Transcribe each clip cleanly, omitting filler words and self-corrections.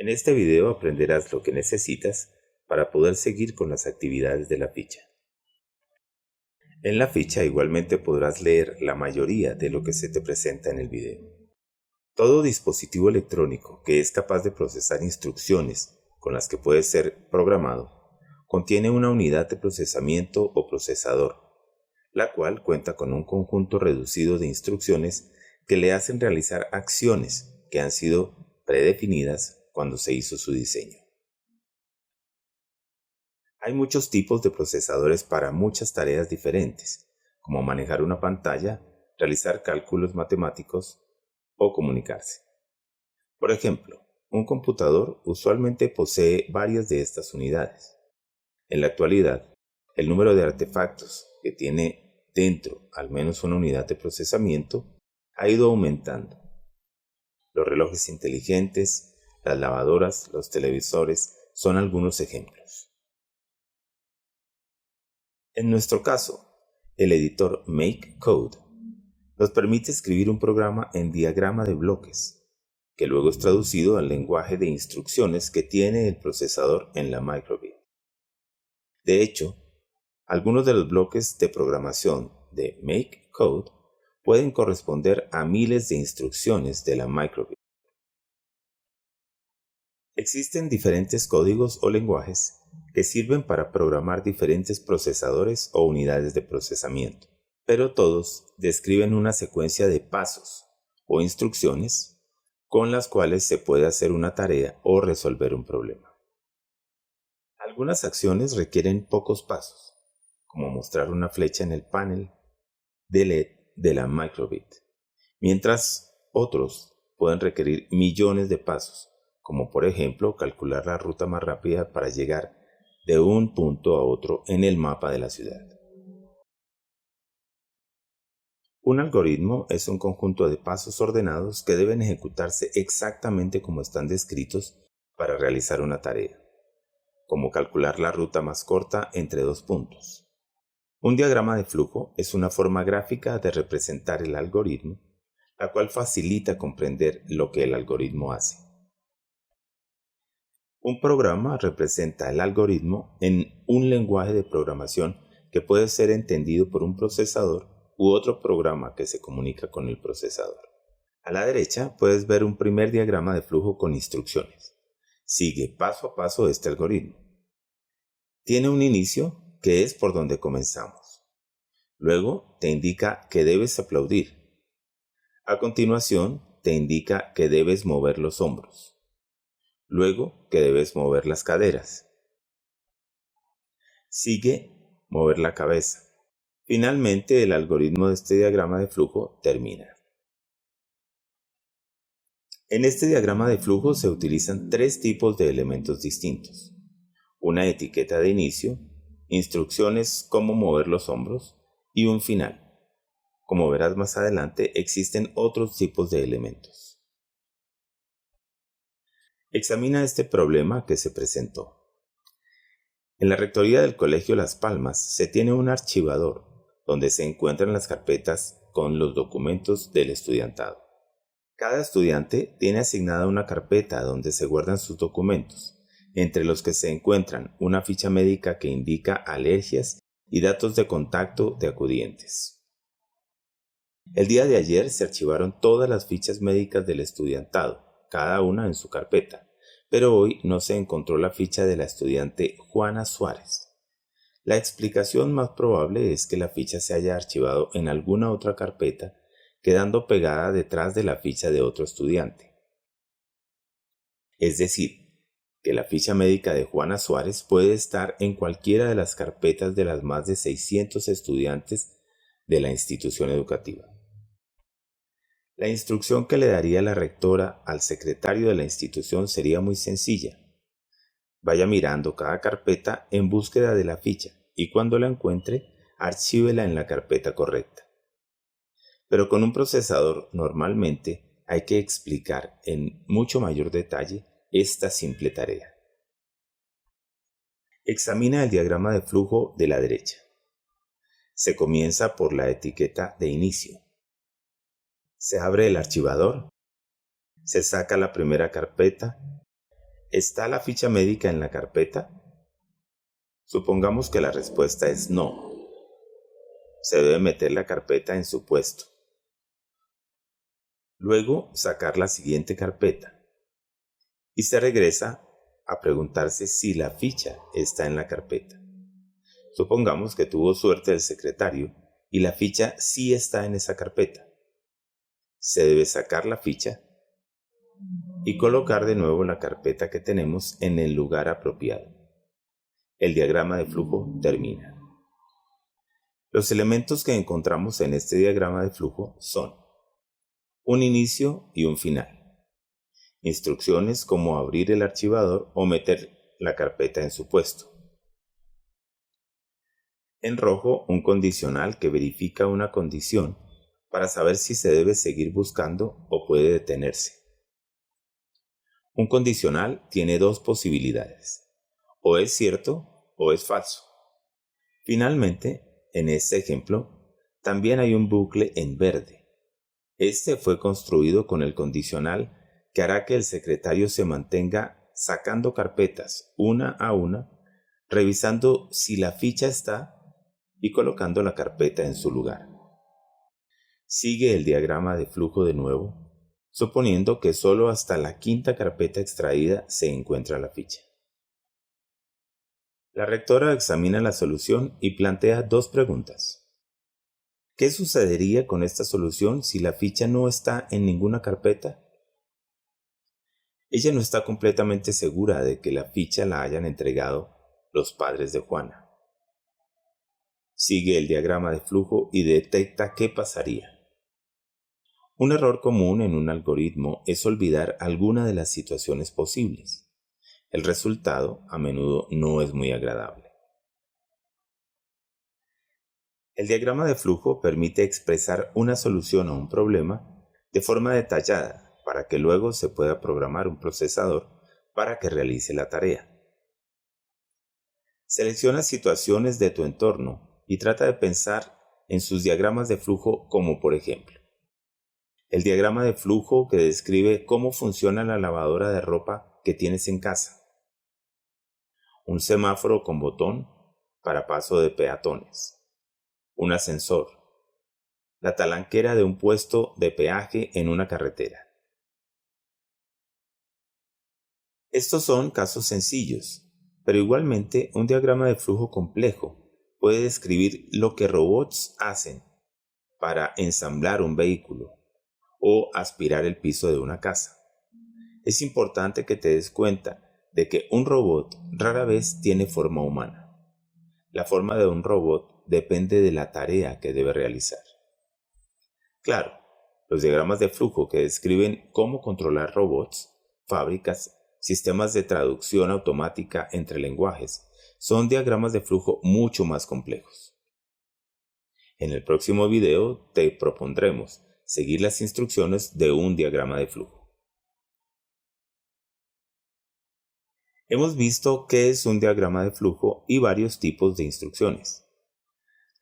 En este video aprenderás lo que necesitas para poder seguir con las actividades de la ficha. En la ficha igualmente podrás leer la mayoría de lo que se te presenta en el video. Todo dispositivo electrónico que es capaz de procesar instrucciones con las que puede ser programado contiene una unidad de procesamiento o procesador, la cual cuenta con un conjunto reducido de instrucciones que le hacen realizar acciones que han sido predefinidas cuando se hizo su diseño. Hay muchos tipos de procesadores para muchas tareas diferentes, como manejar una pantalla, realizar cálculos matemáticos o comunicarse. Por ejemplo, un computador usualmente posee varias de estas unidades. En la actualidad, el número de artefactos que tiene dentro al menos una unidad de procesamiento ha ido aumentando. Los relojes inteligentes, las lavadoras, los televisores son algunos ejemplos. En nuestro caso, el editor MakeCode nos permite escribir un programa en diagrama de bloques, que luego es traducido al lenguaje de instrucciones que tiene el procesador en la microbit. De hecho, algunos de los bloques de programación de MakeCode pueden corresponder a miles de instrucciones de la microbit. Existen diferentes códigos o lenguajes que sirven para programar diferentes procesadores o unidades de procesamiento, pero todos describen una secuencia de pasos o instrucciones con las cuales se puede hacer una tarea o resolver un problema. Algunas acciones requieren pocos pasos, como mostrar una flecha en el panel de LED de la microbit, mientras otros pueden requerir millones de pasos, como por ejemplo calcular la ruta más rápida para llegar de un punto a otro en el mapa de la ciudad. Un algoritmo es un conjunto de pasos ordenados que deben ejecutarse exactamente como están descritos para realizar una tarea, como calcular la ruta más corta entre dos puntos. Un diagrama de flujo es una forma gráfica de representar el algoritmo, la cual facilita comprender lo que el algoritmo hace. Un programa representa el algoritmo en un lenguaje de programación que puede ser entendido por un procesador u otro programa que se comunica con el procesador. A la derecha puedes ver un primer diagrama de flujo con instrucciones. Sigue paso a paso este algoritmo. Tiene un inicio que es por donde comenzamos. Luego te indica que debes aplaudir. A continuación te indica que debes mover los hombros. Luego que debes mover las caderas. Sigue mover la cabeza. Finalmente el algoritmo de este diagrama de flujo termina. En este diagrama de flujo se utilizan tres tipos de elementos distintos. Una etiqueta de inicio, instrucciones cómo mover los hombros y un final. Como verás más adelante, existen otros tipos de elementos. Examina este problema que se presentó. En la rectoría del Colegio Las Palmas se tiene un archivador donde se encuentran las carpetas con los documentos del estudiantado. Cada estudiante tiene asignada una carpeta donde se guardan sus documentos, entre los que se encuentran una ficha médica que indica alergias y datos de contacto de acudientes. El día de ayer se archivaron todas las fichas médicas del estudiantado, cada una en su carpeta, pero hoy no se encontró la ficha de la estudiante Juana Suárez. La explicación más probable es que la ficha se haya archivado en alguna otra carpeta, quedando pegada detrás de la ficha de otro estudiante. Es decir, que la ficha médica de Juana Suárez puede estar en cualquiera de las carpetas de las más de 600 estudiantes de la institución educativa. La instrucción que le daría la rectora al secretario de la institución sería muy sencilla. Vaya mirando cada carpeta en búsqueda de la ficha y cuando la encuentre, archívela en la carpeta correcta. Pero con un procesador normalmente hay que explicar en mucho mayor detalle esta simple tarea. Examina el diagrama de flujo de la derecha. Se comienza por la etiqueta de inicio. Se abre el archivador. Se saca la primera carpeta ¿Está la ficha médica en la carpeta? Supongamos que la respuesta es no. Se debe meter la carpeta en su puesto. Luego sacar la siguiente carpeta. Y se regresa a preguntarse si la ficha está en la carpeta. Supongamos que tuvo suerte el secretario y la ficha sí está en esa carpeta. Se debe sacar la ficha y colocar de nuevo la carpeta que tenemos en el lugar apropiado. El diagrama de flujo termina. Los elementos que encontramos en este diagrama de flujo son un inicio y un final. Instrucciones como abrir el archivador o meter la carpeta en su puesto. En rojo, un condicional que verifica una condición para saber si se debe seguir buscando o puede detenerse. Un condicional tiene dos posibilidades, o es cierto o es falso. Finalmente, en este ejemplo, también hay un bucle en verde. Este fue construido con el condicional que hará que el secretario se mantenga sacando carpetas una a una, revisando si la ficha está y colocando la carpeta en su lugar. Sigue el diagrama de flujo de nuevo, suponiendo que solo hasta la quinta carpeta extraída se encuentra la ficha. La rectora examina la solución y plantea dos preguntas. ¿Qué sucedería con esta solución si la ficha no está en ninguna carpeta? Ella no está completamente segura de que la ficha la hayan entregado los padres de Juana. Sigue el diagrama de flujo y detecta qué pasaría. Un error común en un algoritmo es olvidar alguna de las situaciones posibles. El resultado a menudo no es muy agradable. El diagrama de flujo permite expresar una solución a un problema de forma detallada para que luego se pueda programar un procesador para que realice la tarea. Selecciona situaciones de tu entorno y trata de pensar en sus diagramas de flujo como por ejemplo, el diagrama de flujo que describe cómo funciona la lavadora de ropa que tienes en casa, un semáforo con botón para paso de peatones, un ascensor, la talanquera de un puesto de peaje en una carretera. Estos son casos sencillos, pero igualmente un diagrama de flujo complejo puede describir lo que robots hacen para ensamblar un vehículo o aspirar el piso de una casa. Es importante que te des cuenta de que un robot rara vez tiene forma humana. La forma de un robot depende de la tarea que debe realizar. Claro, los diagramas de flujo que describen cómo controlar robots, fábricas, sistemas de traducción automática entre lenguajes, son diagramas de flujo mucho más complejos. En el próximo video te propondremos seguir las instrucciones de un diagrama de flujo. Hemos visto qué es un diagrama de flujo y varios tipos de instrucciones.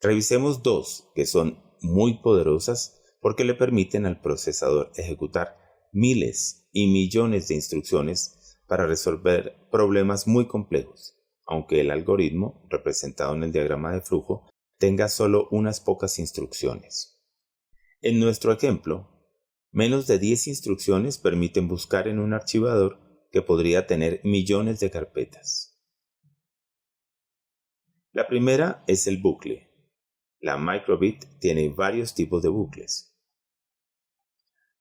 Revisemos dos que son muy poderosas porque le permiten al procesador ejecutar miles y millones de instrucciones para resolver problemas muy complejos, aunque el algoritmo, representado en el diagrama de flujo, tenga solo unas pocas instrucciones. En nuestro ejemplo, menos de 10 instrucciones permiten buscar en un archivador que podría tener millones de carpetas. La primera es el bucle. La microbit tiene varios tipos de bucles.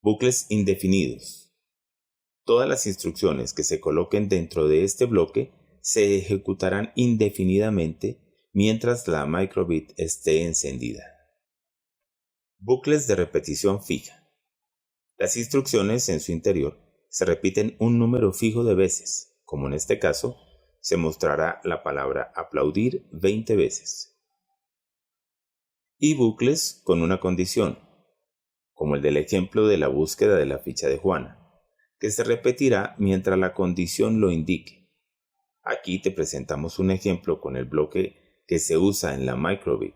Bucles indefinidos. Todas las instrucciones que se coloquen dentro de este bloque se ejecutarán indefinidamente mientras la microbit esté encendida. Bucles de repetición fija. Las instrucciones en su interior se repiten un número fijo de veces, como en este caso, se mostrará la palabra aplaudir 20 veces. Y bucles con una condición, como el del ejemplo de la búsqueda de la ficha de Juana, que se repetirá mientras la condición lo indique. Aquí te presentamos un ejemplo con el bloque que se usa en la microbit.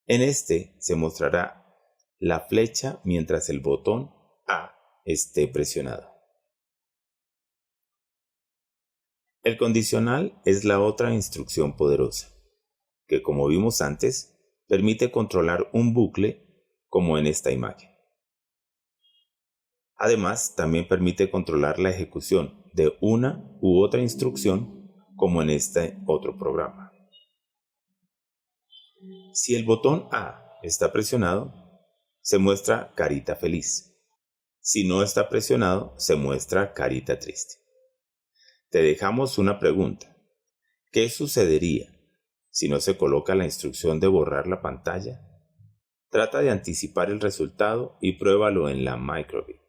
En este se mostrará la flecha mientras el botón A esté presionado. El condicional es la otra instrucción poderosa, que como vimos antes, permite controlar un bucle como en esta imagen. Además, también permite controlar la ejecución de una u otra instrucción como en este otro programa. Si el botón A está presionado, se muestra carita feliz. Si no está presionado, se muestra carita triste. Te dejamos una pregunta. ¿Qué sucedería si no se coloca la instrucción de borrar la pantalla? Trata de anticipar el resultado y pruébalo en la Microbit.